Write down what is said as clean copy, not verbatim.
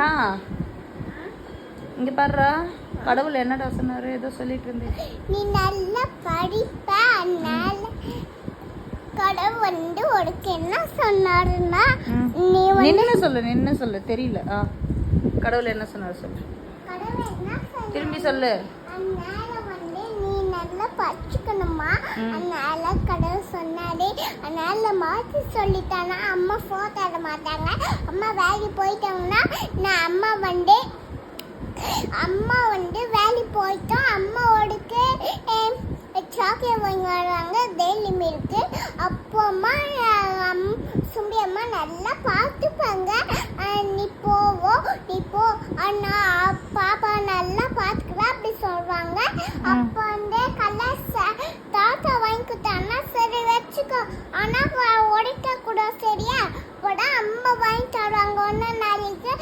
ஆ இங்க பாருடா, கடவுள் என்னடா சொன்னாரு? ஏதோ சொல்லிட்டு இருந்தேன். நீ நல்லா படிப்ப, அதனால கடவுள் வந்து உனக்கு என்ன சொன்னாருன்னா நீ நின்னு சொல்லு தெரியல. கடவுள் என்ன சொன்னாரு சொல்லு. கடவுள் என்ன சொன்னாரு திரும்பி சொல்லு. அதனால வந்து நீ நல்லா படிச்சுக்கணுமா, அதனால கடவுள் சொன்னாரு. அதனால மாற்றி சொல்லிட்டானா அம்மா ஃபோன் தர மாட்டாங்க. அம்மா வேலைக்கு போயிட்டாங்கன்னா நான் அம்மா வந்து வேலைக்கு போயிட்டோம். அம்மாவோடுக்கு சாக்லேட் வாங்கி வராங்க டெய்லி மில்க்கு. அப்போ அம்மா சும்பி அம்மா நல்லா பார்த்துப்பாங்க. நீ போ ஆனால் பாப்பா நல்லா பார்த்துக்கிறா அப்படி சொல்லுவாங்க. அப்போ வந்து தாத்தா வாங்கி கொடுத்தாங்கன்னா சரி வச்சுக்கோ, ஆனால் உடைக்க கூட சரியா அப்போதான் அம்மா வாங்கி தருவாங்க. ஒன்று நாளைக்கு